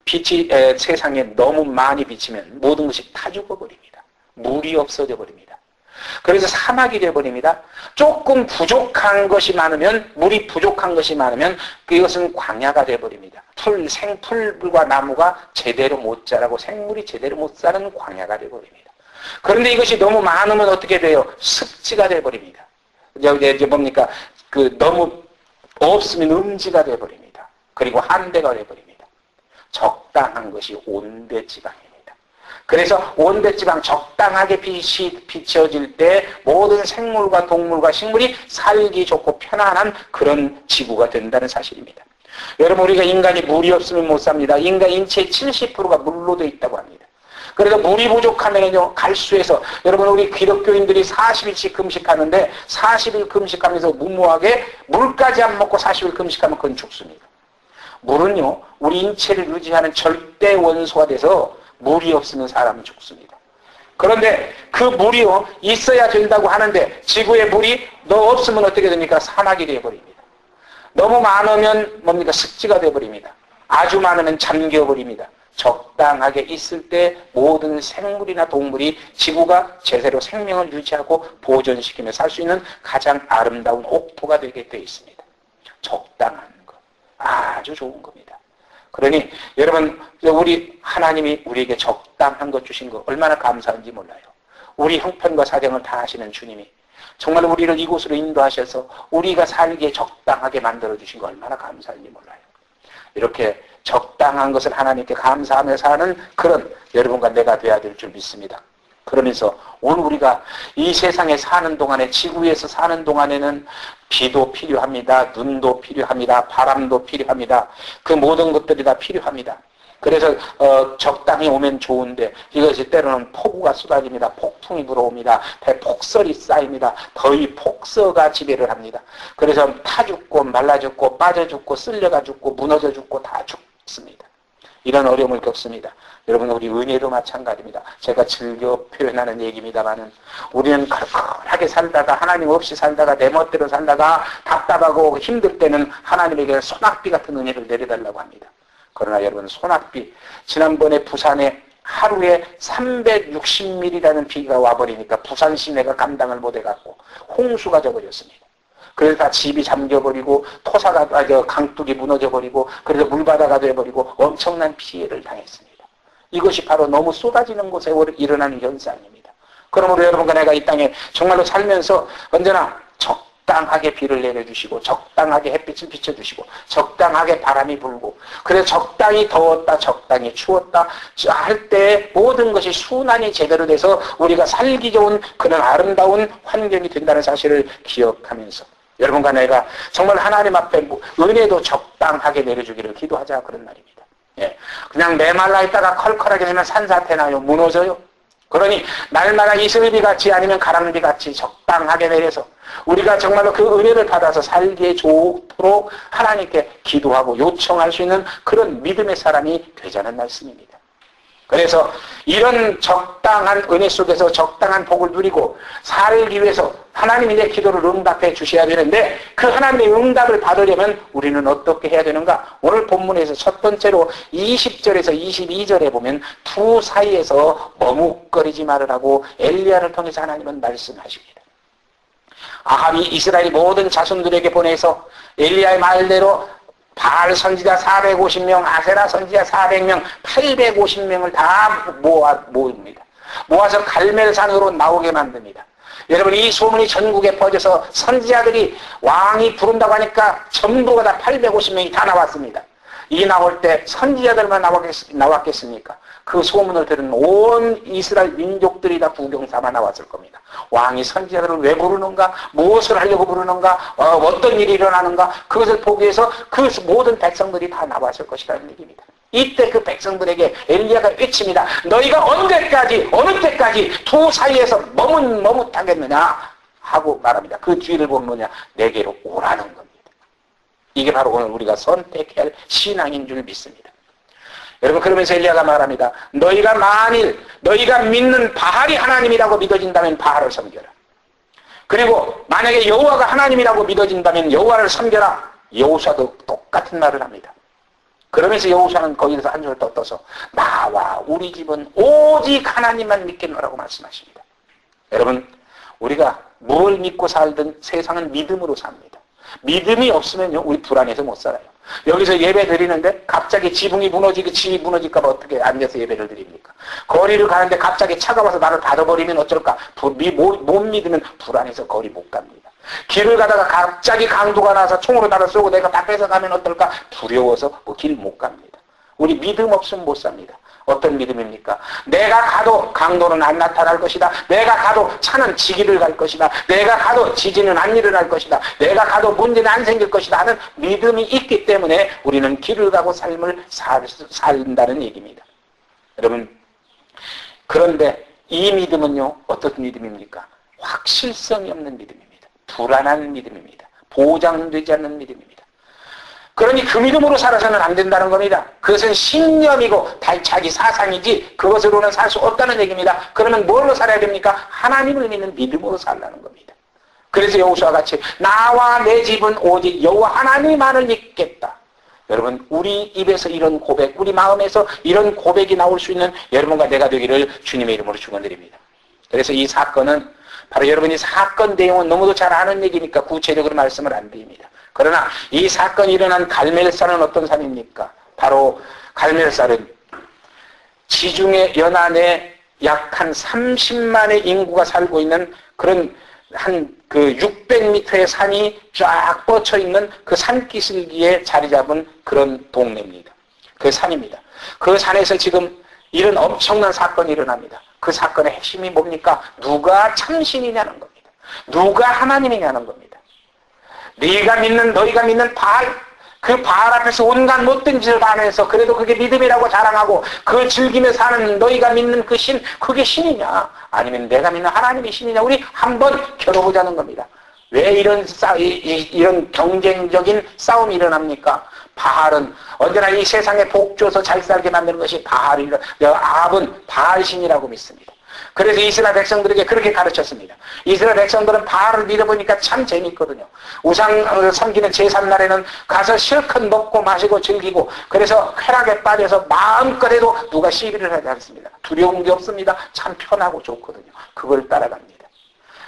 빛이 세상에 너무 많이 비치면 모든 것이 타 죽어버립니다. 물이 없어져 버립니다. 그래서 사막이 되어버립니다. 조금 부족한 것이 많으면, 물이 부족한 것이 많으면 그것은 광야가 되어버립니다. 생풀과 나무가 제대로 못 자라고 생물이 제대로 못 사는 광야가 되어버립니다. 그런데 이것이 너무 많으면 어떻게 돼요? 습지가 되어버립니다. 이제 뭡니까? 너무 없으면 음지가 되어버립니다. 그리고 한대가 되어버립니다. 적당한 것이 온대지방입니다. 그래서 온대지방 적당하게 빛이 비춰질 때 모든 생물과 동물과 식물이 살기 좋고 편안한 그런 지구가 된다는 사실입니다. 여러분, 우리가 인간이 물이 없으면 못 삽니다. 인간 인체의 70%가 물로 되어 있다고 합니다. 그래서 물이 부족하면요, 갈수에서, 여러분, 우리 기독교인들이 40일씩 금식하는데 40일 금식하면서 무모하게 물까지 안 먹고 40일 금식하면 그건 죽습니다. 물은요, 우리 인체를 유지하는 절대 원소가 돼서 물이 없으면 사람은 죽습니다. 그런데 그 물이요, 있어야 된다고 하는데 지구에 물이 너 없으면 어떻게 됩니까? 사막이 되어버립니다. 너무 많으면 뭡니까? 습지가 되어버립니다. 아주 많으면 잠겨버립니다. 적당하게 있을 때 모든 생물이나 동물이 지구가 제대로 생명을 유지하고 보존시키며 살 수 있는 가장 아름다운 옥토가 되게 되어 있습니다. 적당한 것. 아주 좋은 겁니다. 그러니 여러분, 우리 하나님이 우리에게 적당한 것 주신 거 얼마나 감사한지 몰라요. 우리 형편과 사정을 다 하시는 주님이 정말 우리를 이곳으로 인도하셔서 우리가 살기에 적당하게 만들어주신 거 얼마나 감사한지 몰라요. 이렇게 적당한 것을 하나님께 감사하며 사는 그런 여러분과 내가 되어야 될 줄 믿습니다. 그러면서 오늘 우리가 이 세상에 사는 동안에, 지구에서 사는 동안에는 비도 필요합니다. 눈도 필요합니다. 바람도 필요합니다. 그 모든 것들이 다 필요합니다. 그래서 적당히 오면 좋은데 이것이 때로는 폭우가 쏟아집니다. 폭풍이 불어옵니다. 대폭설이 쌓입니다. 더위 폭서가 지배를 합니다. 그래서 타 죽고 말라 죽고 빠져 죽고 쓸려가 죽고 무너져 죽고 다 죽습니다. 이런 어려움을 겪습니다. 여러분, 우리 은혜도 마찬가지입니다. 제가 즐겨 표현하는 얘기입니다만은 우리는 걸걸하게 살다가, 하나님 없이 살다가, 내 멋대로 살다가 답답하고 힘들 때는 하나님에게 소낙비 같은 은혜를 내려달라고 합니다. 그러나 여러분, 소낙비, 지난번에 부산에 하루에 360mm라는 비가 와버리니까 부산 시내가 감당을 못해갖고 홍수가 져버렸습니다. 그래서 다 집이 잠겨버리고 토사가 강둑이 무너져버리고 그래서 물바다가 돼버리고 엄청난 피해를 당했습니다. 이것이 바로 너무 쏟아지는 곳에 일어나는 현상입니다. 그러므로 여러분과 내가 이 땅에 정말로 살면서 언제나 적당하게 비를 내려주시고 적당하게 햇빛을 비춰주시고 적당하게 바람이 불고 그래서 적당히 더웠다 적당히 추웠다 할 때 모든 것이 순환이 제대로 돼서 우리가 살기 좋은 그런 아름다운 환경이 된다는 사실을 기억하면서 여러분과 내가 정말 하나님 앞에 은혜도 적당하게 내려주기를 기도하자, 그런 날입니다. 예. 그냥 메말라 있다가 컬컬하게 되면 산사태 나요. 무너져요. 그러니 날마다 이슬비같이 아니면 가랑비같이 적당하게 내려서 우리가 정말로 그 은혜를 받아서 살기에 좋도록 하나님께 기도하고 요청할 수 있는 그런 믿음의 사람이 되자는 말씀입니다. 그래서 이런 적당한 은혜 속에서 적당한 복을 누리고 살기 위해서 하나님이 내 기도를 응답해 주셔야 되는데 그 하나님의 응답을 받으려면 우리는 어떻게 해야 되는가? 오늘 본문에서 첫 번째로 20절에서 22절에 보면 두 사이에서 머뭇거리지 말으라고 엘리야를 통해서 하나님은 말씀하십니다. 아합이 이스라엘 모든 자손들에게 보내서 엘리야의 말대로 바알 선지자 450명, 아세라 선지자 400명, 850명을 다 모읍니다. 모아서 갈멜산으로 나오게 만듭니다. 여러분, 이 소문이 전국에 퍼져서 선지자들이 왕이 부른다고 하니까 전부가 다 850명이 다 나왔습니다. 이 나올 때 선지자들만 나왔겠습니까? 그 소문을 들은 온 이스라엘 민족들이 다 구경 삼아 나왔을 겁니다. 왕이 선지자들을 왜 부르는가? 무엇을 하려고 부르는가? 어떤 일이 일어나는가? 그것을 보기 위해서 그 모든 백성들이 다 나왔을 것이라는 얘기입니다. 이때 그 백성들에게 엘리야가 외칩니다. 너희가 언제까지, 어느 때까지 두 사이에서 머뭇하겠느냐? 하고 말합니다. 그 뒤를 보면 뭐냐? 내게로 오라는 겁니다. 이게 바로 오늘 우리가 선택해야 할 신앙인 줄 믿습니다. 여러분, 그러면서 엘리야가 말합니다. 너희가 만일 너희가 믿는 바알이 하나님이라고 믿어진다면 바알을 섬겨라. 그리고 만약에 여호와가 하나님이라고 믿어진다면 여호와를 섬겨라. 여호수아도 똑같은 말을 합니다. 그러면서 여호수아는 거기서 한 줄 더 떠서 나와 우리 집은 오직 하나님만 믿겠노라고 말씀하십니다. 여러분, 우리가 뭘 믿고 살든 세상은 믿음으로 삽니다. 믿음이 없으면요, 우리 불안해서 못 살아요. 여기서 예배 드리는데 갑자기 지붕이 무너지고 집이 무너질까 봐 어떻게 앉아서 예배를 드립니까? 거리를 가는데 갑자기 차가 와서 나를 닫아버리면 어쩔까? 못 믿으면 불안해서 거리 못 갑니다. 길을 가다가 갑자기 강도가 나서 총으로 나를 쏘고 내가 다 뺏어가면 어떨까? 두려워서 길 못 갑니다. 우리 믿음 없으면 못 삽니다. 어떤 믿음입니까? 내가 가도 강도는 안 나타날 것이다. 내가 가도 차는 지기를 갈 것이다. 내가 가도 지진은 안 일어날 것이다. 내가 가도 문제는 안 생길 것이다 하는 믿음이 있기 때문에 우리는 길을 가고 삶을 산다는 얘기입니다. 여러분, 그런데 이 믿음은요, 어떤 믿음입니까? 확실성이 없는 믿음입니다. 불안한 믿음입니다. 보장되지 않는 믿음입니다. 그러니 그 믿음으로 살아서는 안 된다는 겁니다. 그것은 신념이고 자기 사상이지 그것으로는 살 수 없다는 얘기입니다. 그러면 뭘로 살아야 됩니까? 하나님을 믿는 믿음으로 살라는 겁니다. 그래서 여호수아와 같이 나와 내 집은 오직 여호와 하나님만을 믿겠다. 여러분, 우리 입에서 이런 고백, 우리 마음에서 이런 고백이 나올 수 있는 여러분과 내가 되기를 주님의 이름으로 축원드립니다. 그래서 이 사건은 바로 여러분이 사건 내용은 너무도 잘 아는 얘기니까 구체적으로 말씀을 안 드립니다. 그러나 이 사건이 일어난 갈멜산은 어떤 산입니까? 바로 갈멜산은 지중해 연안에 약 한 30만의 인구가 살고 있는 그런 한 그 600m의 산이 쫙 뻗쳐 있는 그 산기슭기에 자리 잡은 그런 동네입니다. 그 산입니다. 그 산에서 지금 이런 엄청난 사건이 일어납니다. 그 사건의 핵심이 뭡니까? 누가 참신이냐는 겁니다. 누가 하나님이냐는 겁니다. 너희가 믿는 바알, 그 바알 앞에서 온갖 못된 짓을 다 하면서 그래도 그게 믿음이라고 자랑하고 그 즐기며 사는 너희가 믿는 그 신, 그게 신이냐? 아니면 내가 믿는 하나님이 신이냐? 우리 한번 겨뤄보자는 겁니다. 왜 이런 경쟁적인 싸움이 일어납니까? 바알은 언제나 이 세상에 복 줘서 잘 살게 만드는 것이 바알이라, 아합은 바알신이라고 믿습니다. 그래서 이스라엘 백성들에게 그렇게 가르쳤습니다. 이스라엘 백성들은 바알을 믿어보니까 참 재밌거든요. 우상 섬기는 제삿날에는 가서 실컷 먹고 마시고 즐기고 그래서 쾌락에 빠져서 마음껏 해도 누가 시비를 하지 않습니다. 두려운 게 없습니다. 참 편하고 좋거든요. 그걸 따라갑니다.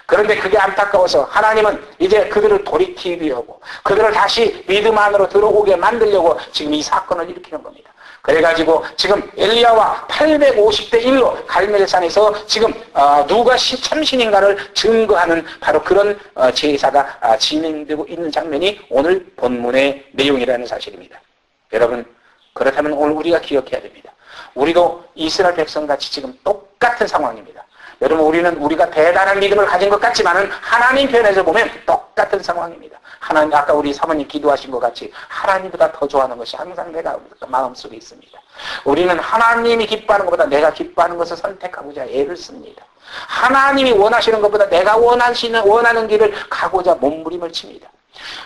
그런데 그게 안타까워서 하나님은 이제 그들을 돌이키기 하고 그들을 다시 믿음 안으로 들어오게 만들려고 지금 이 사건을 일으키는 겁니다. 그래가지고 지금 엘리야와 850대 1로 갈멜산에서 지금 누가 참신인가를 증거하는 바로 그런 제사가 진행되고 있는 장면이 오늘 본문의 내용이라는 사실입니다. 여러분, 그렇다면 오늘 우리가 기억해야 됩니다. 우리도 이스라엘 백성같이 지금 똑같은 상황입니다. 여러분, 우리가 대단한 믿음을 가진 것 같지만은 하나님 편에서 보면 똑같은 상황입니다. 하나님, 아까 우리 사모님 기도하신 것 같이 하나님보다 더 좋아하는 것이 항상 내가 마음속에 있습니다. 우리는 하나님이 기뻐하는 것보다 내가 기뻐하는 것을 선택하고자 애를 씁니다. 하나님이 원하시는 것보다 내가 원하는 길을 가고자 몸부림을 칩니다.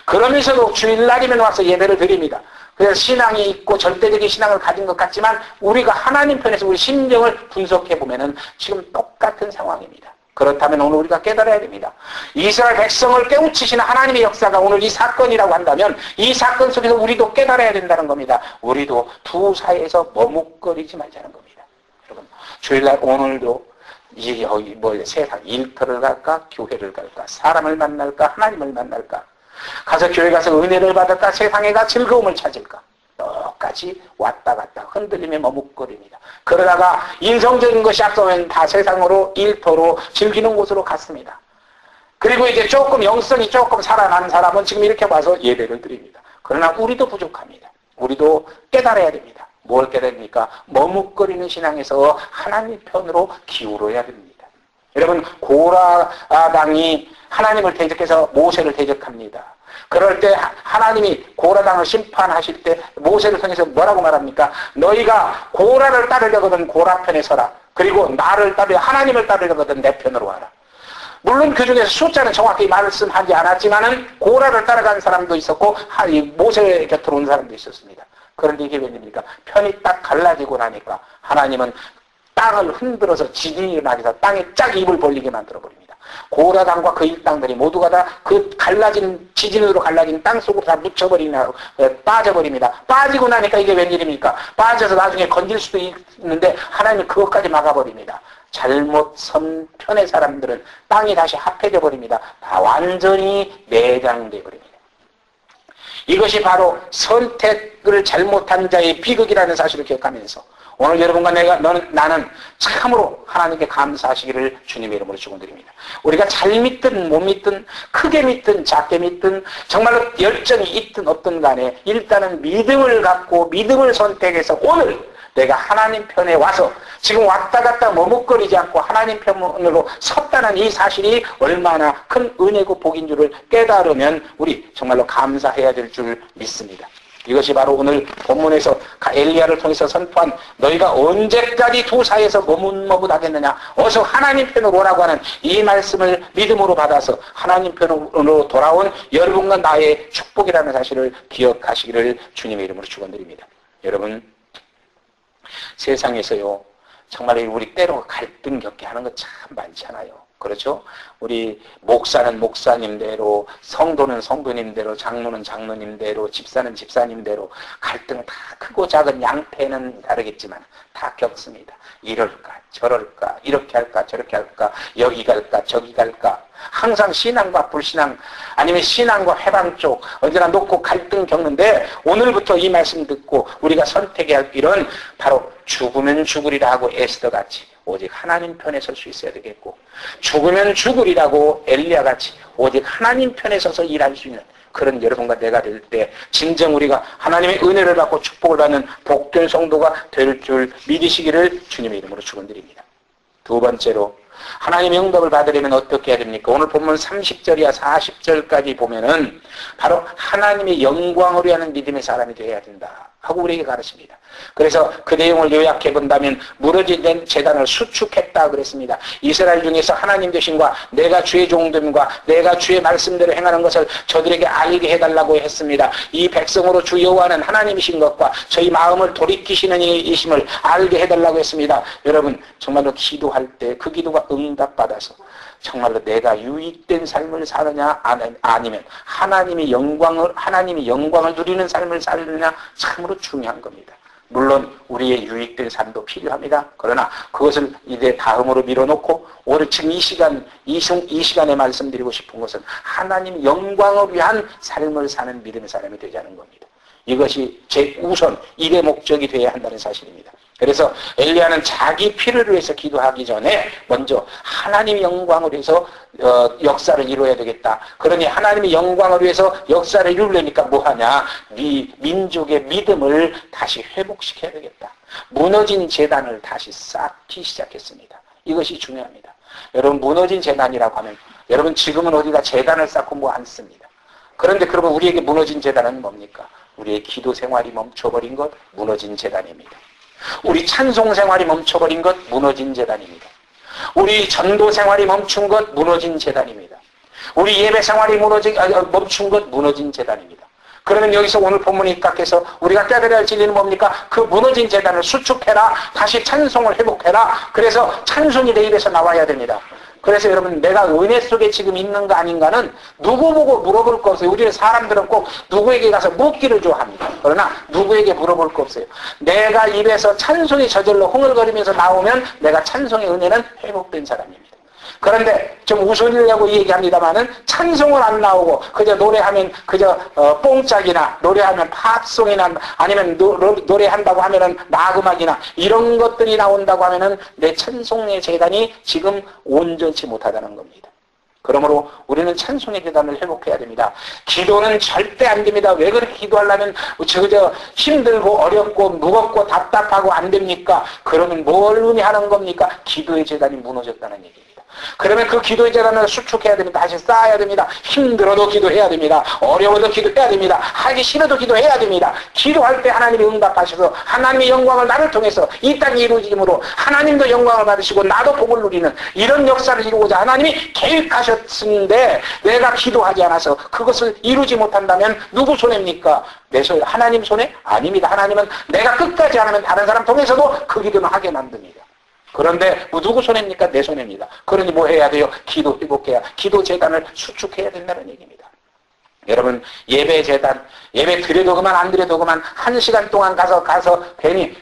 그러면서도 주일날이면 와서 예배를 드립니다. 그래서 신앙이 있고 절대적인 신앙을 가진 것 같지만 우리가 하나님 편에서 우리 심정을 분석해 보면은 지금 똑같은 상황입니다. 그렇다면 오늘 우리가 깨달아야 됩니다. 이스라엘 백성을 깨우치시는 하나님의 역사가 오늘 이 사건이라고 한다면 이 사건 속에서 우리도 깨달아야 된다는 겁니다. 우리도 두 사이에서 머뭇거리지 말자는 겁니다. 여러분, 주일날 오늘도 세상 일터를 갈까, 교회를 갈까, 사람을 만날까, 하나님을 만날까, 가서 교회 가서 은혜를 받을까, 세상에 가 즐거움을 찾을까, 똑같이 왔다 갔다 흔들리며 머뭇거립니다. 그러다가 인성적인 것이 앞서면 다 세상으로 일터로 즐기는 곳으로 갔습니다. 그리고 이제 조금 영성이 조금 살아난 사람은 지금 이렇게 와서 예배를 드립니다. 그러나 우리도 부족합니다. 우리도 깨달아야 됩니다. 뭘 깨달습니까? 머뭇거리는 신앙에서 하나님 편으로 기울어야 됩니다. 여러분, 고라당이 하나님을 대적해서 모세를 대적합니다. 그럴 때 하나님이 고라당을 심판하실 때 모세를 통해서 뭐라고 말합니까? 너희가 고라를 따르려거든 고라 편에 서라. 그리고 나를 하나님을 따르려거든 내 편으로 와라. 물론 그 중에서 숫자는 정확히 말씀하지 않았지만은 고라를 따라간 사람도 있었고 모세 곁으로 온 사람도 있었습니다. 그런데 이게 웬일입니까? 편이 딱 갈라지고 나니까 하나님은 땅을 흔들어서 지진이 일어나게 해서 땅에 쫙 입을 벌리게 만들어 버립니다. 고라 땅과 그 일당들이 모두가 다 그 갈라진 지진으로 갈라진 땅 속으로 다 묻혀버리나 빠져버립니다. 빠지고 나니까 이게 웬일입니까? 빠져서 나중에 건질 수도 있는데 하나님이 그것까지 막아버립니다. 잘못 선 편의 사람들은 땅이 다시 합해져 버립니다. 다 완전히 매장돼 버립니다. 이것이 바로 선택을 잘못한 자의 비극이라는 사실을 기억하면서 오늘 여러분과 나는 참으로 하나님께 감사하시기를 주님의 이름으로 축원드립니다. 우리가 잘 믿든 못 믿든 크게 믿든 작게 믿든 정말로 열정이 있든 없든 간에 일단은 믿음을 갖고 믿음을 선택해서 오늘 내가 하나님 편에 와서 지금 왔다 갔다 머뭇거리지 않고 하나님 편으로 섰다는 이 사실이 얼마나 큰 은혜고 복인 줄을 깨달으면 우리 정말로 감사해야 될 줄 믿습니다. 이것이 바로 오늘 본문에서 엘리야를 통해서 선포한 너희가 언제까지 두 사이에서 머뭇머뭇하겠느냐 어서 하나님 편으로 오라고 하는 이 말씀을 믿음으로 받아서 하나님 편으로 돌아온 여러분과 나의 축복이라는 사실을 기억하시기를 주님의 이름으로 축원드립니다. 여러분 세상에서요 정말 우리 때로 갈등 겪게 하는 거 참 많잖아요. 그렇죠? 우리 목사는 목사님대로, 성도는 성도님대로, 장로는 장로님대로, 집사는 집사님대로 갈등은 다 크고 작은 양패는 다르겠지만 다 겪습니다. 이럴까 저럴까 이렇게 할까 저렇게 할까 여기 갈까 저기 갈까 항상 신앙과 불신앙 아니면 신앙과 회방 쪽 언제나 놓고 갈등 겪는데 오늘부터 이 말씀 듣고 우리가 선택해야 할 길은 바로 죽으면 죽으리라 하고 에스더같이 오직 하나님 편에 설 수 있어야 되겠고 죽으면 죽으리라고 엘리야같이 오직 하나님 편에 서서 일할 수 있는 그런 여러분과 내가 될 때 진정 우리가 하나님의 은혜를 받고 축복을 받는 복된 성도가 될 줄 믿으시기를 주님의 이름으로 축원드립니다. 두 번째로 하나님의 응답을 받으려면 어떻게 해야 됩니까? 오늘 본문 30절이야 40절까지 보면은 바로 하나님의 영광을 위하는 믿음의 사람이 되어야 된다 하고 우리에게 가르칩니다. 그래서 그 내용을 요약해 본다면 무너진 제단을 수축했다 그랬습니다. 이스라엘 중에서 하나님 되신과 내가 주의 종됨과 내가 주의 말씀대로 행하는 것을 저들에게 알게 해달라고 했습니다. 이 백성으로 주 여호와는 하나님이신 것과 저희 마음을 돌이키시는 이심을 알게 해달라고 했습니다. 여러분 정말로 기도할 때 그 기도가 응답받아서 정말로 내가 유익된 삶을 사느냐 아니면 하나님의 영광을 누리는 삶을 사느냐 참으로 중요한 겁니다. 물론 우리의 유익된 삶도 필요합니다. 그러나 그것을 이제 다음으로 밀어놓고 오늘 지금 이 시간에 말씀드리고 싶은 것은 하나님 영광을 위한 삶을 사는 믿음의 사람이 되자는 겁니다. 이것이 제우선 일의 목적이 되어야 한다는 사실입니다. 그래서 엘리야는 자기 피를 위해서 기도하기 전에 먼저 하나님의 영광을 위해서 역사를 이루어야 되겠다. 그러니 하나님의 영광을 위해서 역사를 이루려니까 뭐하냐? 민족의 믿음을 다시 회복시켜야 되겠다. 무너진 제단을 다시 쌓기 시작했습니다. 이것이 중요합니다. 여러분 무너진 제단이라고 하면 여러분 지금은 어디다 제단을 쌓고 뭐 안 씁니다. 그런데 그러면 우리에게 무너진 제단은 뭡니까? 우리의 기도 생활이 멈춰버린 것 무너진 제단입니다. 우리 찬송 생활이 멈춰버린 것 무너진 제단입니다. 우리 전도 생활이 멈춘 것 무너진 제단입니다. 우리 예배 생활이 멈춘 것 무너진 제단입니다. 그러면 여기서 오늘 본문이 입각해서 우리가 깨달아야 할 진리는 뭡니까? 그 무너진 제단을 수축해라. 다시 찬송을 회복해라. 그래서 찬송이 내 입에서 나와야 됩니다. 그래서 여러분 내가 은혜 속에 지금 있는가 아닌가는 누구 보고 물어볼 거 없어요. 우리 사람들은 꼭 누구에게 가서 묻기를 좋아합니다. 그러나 누구에게 물어볼 거 없어요. 내가 입에서 찬송이 저절로 흥얼거리면서 나오면 내가 찬송의 은혜는 회복된 사람입니다. 그런데 좀 웃으려고 얘기합니다만은 찬송은 안 나오고 그저 노래하면 그저 뽕짝이나 노래하면 팝송이나 아니면 노래한다고 하면은 나그막이나 이런 것들이 나온다고 하면은 내 찬송의 재단이 지금 온전치 못하다는 겁니다. 그러므로 우리는 찬송의 재단을 회복해야 됩니다. 기도는 절대 안 됩니다. 왜 그렇게 기도하려면 그저 힘들고 어렵고 무겁고 답답하고 안 됩니까? 그러면 뭘 의미하는 겁니까? 기도의 재단이 무너졌다는 얘기입니다. 그러면 그 기도의 재단을 수축해야 됩니다. 다시 쌓아야 됩니다. 힘들어도 기도해야 됩니다. 어려워도 기도해야 됩니다. 하기 싫어도 기도해야 됩니다. 기도할 때 하나님이 응답하셔서 하나님의 영광을 나를 통해서 이 땅이 이루어짐으로 하나님도 영광을 받으시고 나도 복을 누리는 이런 역사를 이루고자 하나님이 계획하셨는데 내가 기도하지 않아서 그것을 이루지 못한다면 누구 손해입니까? 내 손, 하나님 손해? 아닙니다. 하나님은 내가 끝까지 안 하면 다른 사람 통해서도 그 기도는 하게 만듭니다. 그런데 누구 손해입니까? 내 손해입니다. 그러니 뭐 해야 돼요? 기도 회복해야, 기도 재단을 수축해야 된다는 얘기입니다. 여러분, 예배 재단, 예배 드려도 그만 안 드려도 그만 1시간 동안 가서 괜히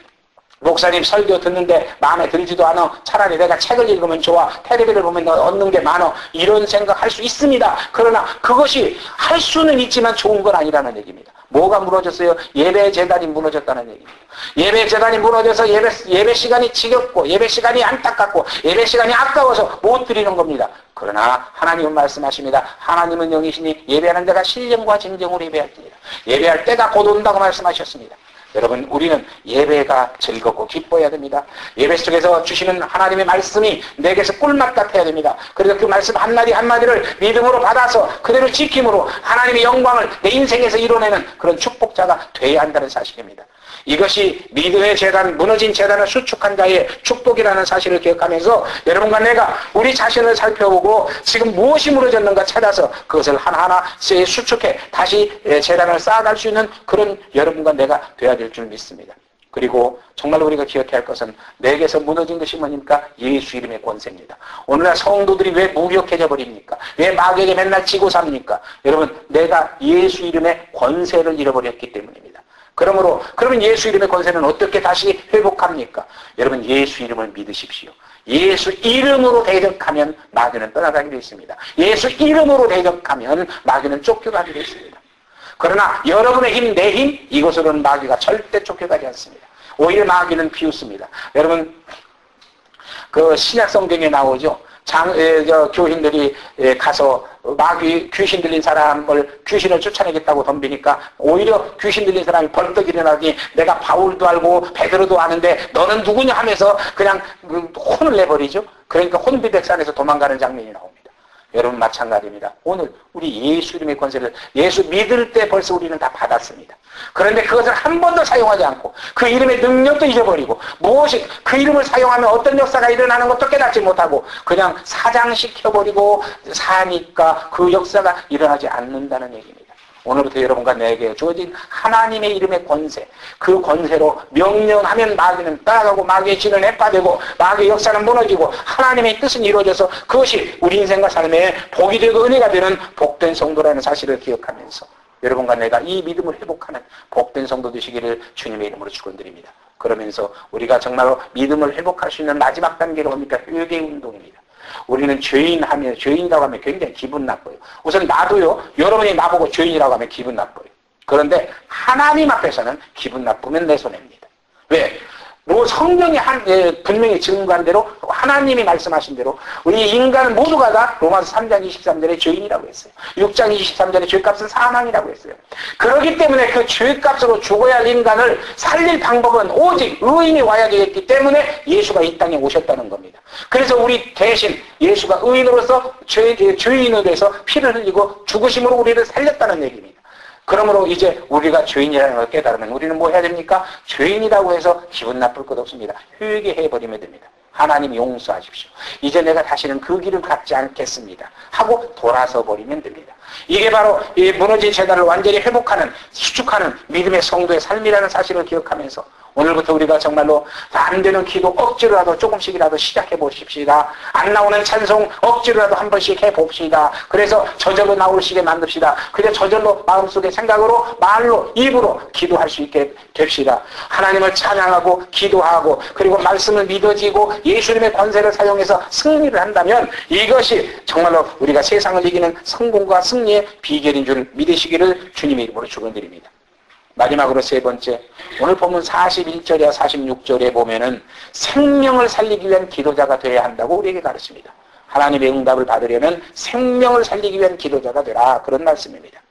목사님 설교 듣는데 마음에 들지도 않아. 차라리 내가 책을 읽으면 좋아. 텔레비를 보면 얻는 게 많아. 이런 생각할 수 있습니다. 그러나 그것이 할 수는 있지만 좋은 건 아니라는 얘기입니다. 뭐가 무너졌어요? 예배 재단이 무너졌다는 얘기입니다. 예배 재단이 무너져서 예배 시간이 지겹고 예배 시간이 안타깝고 예배 시간이 아까워서 못 드리는 겁니다. 그러나 하나님은 말씀하십니다. 하나님은 영이시니 예배하는 데가 신령과 진정으로 예배할지니라. 예배할 때가 곧 온다고 말씀하셨습니다. 여러분, 우리는 예배가 즐겁고 기뻐해야 됩니다. 예배 속에서 주시는 하나님의 말씀이 내게서 꿀맛 같아야 됩니다. 그래서 그 말씀 한마디 한마디를 믿음으로 받아서 그대로 지킴으로 하나님의 영광을 내 인생에서 이뤄내는 그런 축복자가 돼야 한다는 사실입니다. 이것이 믿음의 재단, 무너진 재단을 수축한 자의 축복이라는 사실을 기억하면서 여러분과 내가 우리 자신을 살펴보고 지금 무엇이 무너졌는가 찾아서 그것을 하나하나 수축해 다시 재단을 쌓아갈 수 있는 그런 여러분과 내가 되어야 될 줄 믿습니다. 그리고 정말 우리가 기억해야 할 것은 내게서 무너진 것이 뭐니까? 예수 이름의 권세입니다. 오늘날 성도들이 왜 무력해져 버립니까? 왜 마귀에게 맨날 지고 삽니까? 여러분, 내가 예수 이름의 권세를 잃어버렸기 때문입니다. 그러면 예수 이름의 권세는 어떻게 다시 회복합니까? 여러분, 예수 이름을 믿으십시오. 예수 이름으로 대적하면 마귀는 떠나가게 되어 있습니다. 예수 이름으로 대적하면 마귀는 쫓겨가게 되어 있습니다. 그러나 여러분의 힘, 내 힘, 이것으로는 마귀가 절대 쫓겨가지 않습니다. 오히려 마귀는 비웃습니다. 여러분, 그 신약 성경에 나오죠. 교인들이 가서 마귀 귀신 들린 사람을 귀신을 쫓아내겠다고 덤비니까 오히려 귀신 들린 사람이 벌떡 일어나니 내가 바울도 알고 베드로도 아는데 너는 누구냐 하면서 그냥 혼을 내버리죠. 그러니까 혼비백산에서 도망가는 장면이 나옵니다. 여러분, 마찬가지입니다. 오늘 우리 예수 이름의 권세를 예수 믿을 때 벌써 우리는 다 받았습니다. 그런데 그것을 한 번도 사용하지 않고 그 이름의 능력도 잊어버리고 무엇이 그 이름을 사용하면 어떤 역사가 일어나는 것도 깨닫지 못하고 그냥 사장시켜버리고 사니까 그 역사가 일어나지 않는다는 얘기입니다. 오늘부터 여러분과 내게 주어진 하나님의 이름의 권세, 그 권세로 명령하면 마귀는 따라가고 마귀의 진은 해파되고 마귀의 역사는 무너지고 하나님의 뜻은 이루어져서 그것이 우리 인생과 삶에 복이 되고 은혜가 되는 복된 성도라는 사실을 기억하면서 여러분과 내가 이 믿음을 회복하는 복된 성도 되시기를 주님의 이름으로 축원드립니다. 그러면서 우리가 정말로 믿음을 회복할 수 있는 마지막 단계로 뭡니까? 회개 운동입니다. 우리는 죄인이라고 하면 굉장히 기분 나빠요. 우선 나도요, 여러분이 나보고 죄인이라고 하면 기분 나빠요. 그런데 하나님 앞에서는 기분 나쁘면 내 손해입니다. 왜? 성경이 분명히 증거한 대로 하나님이 말씀하신 대로 우리 인간은 모두가 다 로마서 3장 23절에 죄인이라고 했어요. 6장 23절에 죄값은 사망이라고 했어요. 그렇기 때문에 그 죄값으로 죽어야 할 인간을 살릴 방법은 오직 의인이 와야 되겠기 때문에 예수가 이 땅에 오셨다는 겁니다. 그래서 우리 대신 예수가 의인으로서 죄인으로 돼서 피를 흘리고 죽으심으로 우리를 살렸다는 얘기입니다. 그러므로 이제 우리가 죄인이라는 걸 깨달으면 우리는 뭐 해야 됩니까? 죄인이라고 해서 기분 나쁠 것 없습니다. 회개해버리면 됩니다. 하나님 용서하십시오. 이제 내가 다시는 그 길을 갖지 않겠습니다. 하고 돌아서 버리면 됩니다. 이게 바로 이 무너진 재단을 완전히 회복하는, 수축하는 믿음의 성도의 삶이라는 사실을 기억하면서 오늘부터 우리가 정말로 안 되는 기도 억지로라도 조금씩이라도 시작해 보십시다. 안 나오는 찬송 억지로라도 한 번씩 해봅시다. 그래서 저절로 나오시게 만듭시다. 그래서 저절로 마음속에 생각으로 말로 입으로 기도할 수 있게 됩시다. 하나님을 찬양하고 기도하고 그리고 말씀을 믿어지고 예수님의 권세를 사용해서 승리를 한다면 이것이 정말로 우리가 세상을 이기는 성공과 승리의 비결인 줄 믿으시기를 주님의 이름으로 축원드립니다. 마지막으로 세 번째, 오늘 보면 41절이나 46절에 보면은 생명을 살리기 위한 기도자가 되어야 한다고 우리에게 가르칩니다. 하나님의 응답을 받으려면 생명을 살리기 위한 기도자가 되라, 그런 말씀입니다.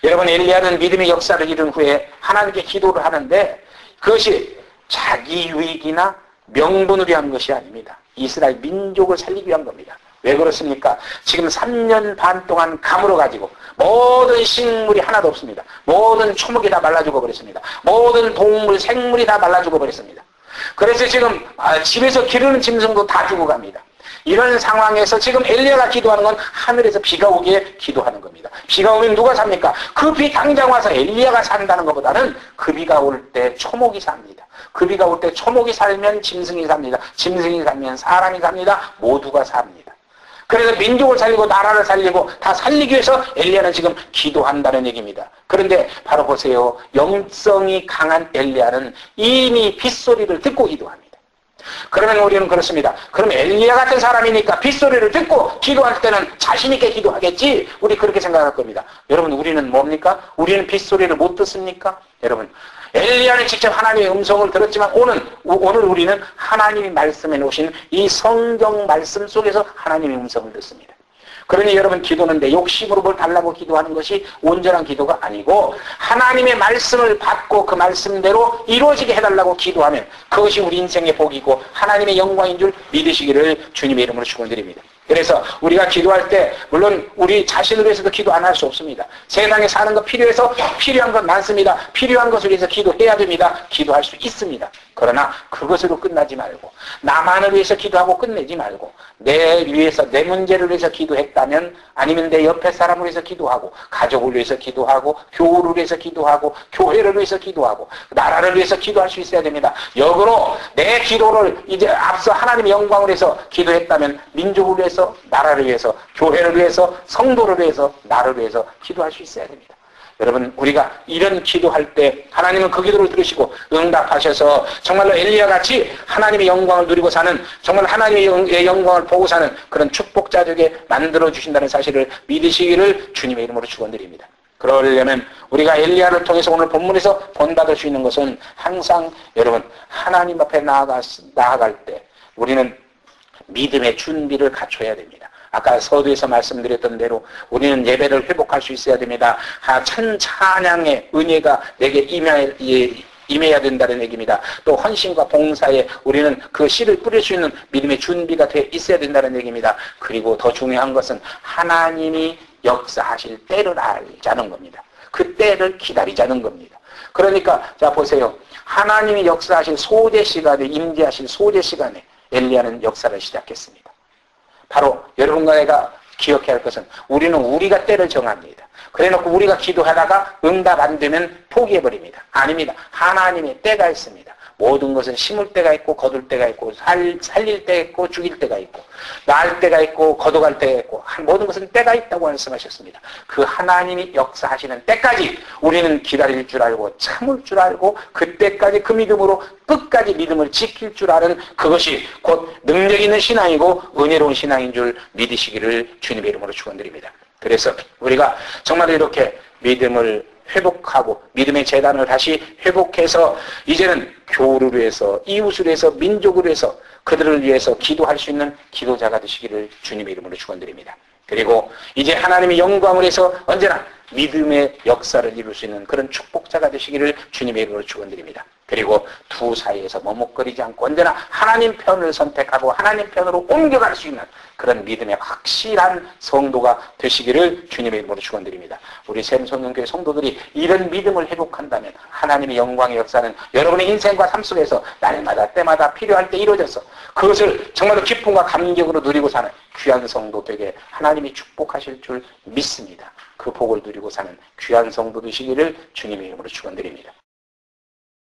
여러분, 엘리야는 믿음의 역사를 이룬 후에 하나님께 기도를 하는데 그것이 자기 유익이나 명분을 위한 것이 아닙니다. 이스라엘 민족을 살리기 위한 겁니다. 왜 그렇습니까? 지금 3년 반 동안 가물어 가지고 모든 식물이 하나도 없습니다. 모든 초목이 다 말라 죽어버렸습니다. 모든 동물, 생물이 다 말라 죽어버렸습니다. 그래서 지금 집에서 기르는 짐승도 다 죽어갑니다. 이런 상황에서 지금 엘리야가 기도하는 건 하늘에서 비가 오게 기도하는 겁니다. 비가 오면 누가 삽니까? 그 비 당장 와서 엘리야가 산다는 것보다는 그 비가 올 때 초목이 삽니다. 그 비가 올 때 초목이 살면 짐승이 삽니다. 짐승이 살면 사람이 삽니다. 모두가 삽니다. 그래서 민족을 살리고 나라를 살리고 다 살리기 위해서 엘리야는 지금 기도한다는 얘기입니다. 그런데 바로 보세요. 영성이 강한 엘리야는 이미 빗소리를 듣고 기도합니다. 그러면 우리는 그렇습니다. 그럼 엘리야 같은 사람이니까 빗소리를 듣고 기도할 때는 자신 있게 기도하겠지. 우리 그렇게 생각할 겁니다. 여러분, 우리는 뭡니까? 우리는 빗소리를 못 듣습니까? 여러분, 엘리야는 직접 하나님의 음성을 들었지만 오늘 우리는 하나님이 말씀해 놓으신 이 성경 말씀 속에서 하나님의 음성을 듣습니다. 그러니 여러분, 기도는 내 욕심으로 뭘 달라고 기도하는 것이 온전한 기도가 아니고 하나님의 말씀을 받고 그 말씀대로 이루어지게 해달라고 기도하면 그것이 우리 인생의 복이고 하나님의 영광인 줄 믿으시기를 주님의 이름으로 축원드립니다. 그래서 우리가 기도할 때 물론 우리 자신을 위해서도 기도 안 할 수 없습니다. 세상에 사는 거 필요해서 필요한 것 많습니다. 필요한 것을 위해서 기도해야 됩니다. 기도할 수 있습니다. 그러나 그것으로 끝나지 말고 나만을 위해서 기도하고 끝내지 말고 내 위해서 내 문제를 위해서 기도했다면 아니면 내 옆에 사람을 위해서 기도하고 가족을 위해서 기도하고 교우를 위해서 기도하고 교회를 위해서 기도하고 나라를 위해서 기도할 수 있어야 됩니다. 역으로 내 기도를 이제 앞서 하나님의 영광을 위해서 기도했다면 민족을 위해서 나라를 위해서 교회를 위해서 성도를 위해서 나를 위해서 기도할 수 있어야 됩니다. 여러분, 우리가 이런 기도할 때 하나님은 그 기도를 들으시고 응답하셔서 정말로 엘리야같이 하나님의 영광을 누리고 사는, 정말 하나님의 영광을 보고 사는 그런 축복자 되게 만들어주신다는 사실을 믿으시기를 주님의 이름으로 축원드립니다. 그러려면 우리가 엘리야를 통해서 오늘 본문에서 본받을 수 있는 것은 항상 여러분, 하나님 앞에 나아갈 때 우리는 믿음의 준비를 갖춰야 됩니다. 아까 서두에서 말씀드렸던 대로 우리는 예배를 회복할 수 있어야 됩니다. 찬양의 은혜가 내게 임해야 된다는 얘기입니다. 또 헌신과 봉사에 우리는 그 씨를 뿌릴 수 있는 믿음의 준비가 돼 있어야 된다는 얘기입니다. 그리고 더 중요한 것은 하나님이 역사하실 때를 알자는 겁니다. 그 때를 기다리자는 겁니다. 그러니까 자 보세요. 하나님이 역사하실 소재 시간에, 임재하실 소재 시간에 엘리야는 역사를 시작했습니다. 바로 여러분과 내가 기억해야 할 것은 우리는 우리가 때를 정합니다. 그래놓고 우리가 기도하다가 응답 안 되면 포기해버립니다. 아닙니다. 하나님의 때가 있습니다. 모든 것은 심을 때가 있고 거둘 때가 있고 살릴 때가 있고 죽일 때가 있고 낳을 때가 있고 거둬갈 때가 있고 모든 것은 때가 있다고 말씀하셨습니다. 그 하나님이 역사하시는 때까지 우리는 기다릴 줄 알고 참을 줄 알고 그때까지 그 믿음으로 끝까지 믿음을 지킬 줄 아는 그것이 곧 능력 있는 신앙이고 은혜로운 신앙인 줄 믿으시기를 주님의 이름으로 축원드립니다. 그래서 우리가 정말 이렇게 믿음을 회복하고 믿음의 재단을 다시 회복해서 이제는 교우를 위해서 이웃을 위해서 민족을 위해서 그들을 위해서 기도할 수 있는 기도자가 되시기를 주님의 이름으로 축원드립니다. 그리고 이제 하나님의 영광을 위해서 언제나 믿음의 역사를 이룰 수 있는 그런 축복자가 되시기를 주님의 이름으로 축원드립니다. 그리고 두 사이에서 머뭇거리지 않고 언제나 하나님 편을 선택하고 하나님 편으로 옮겨갈 수 있는 그런 믿음의 확실한 성도가 되시기를 주님의 이름으로 축원드립니다. 우리 샘성령교회 성도들이 이런 믿음을 회복한다면 하나님의 영광의 역사는 여러분의 인생과 삶 속에서 날마다 때마다 필요할 때 이루어져서 그것을 정말로 기쁨과 감격으로 누리고 사는 귀한 성도 되게 하나님이 축복하실 줄 믿습니다. 그 복을 누리고 사는 귀한 성도 되시기를 주님의 이름으로 축원드립니다.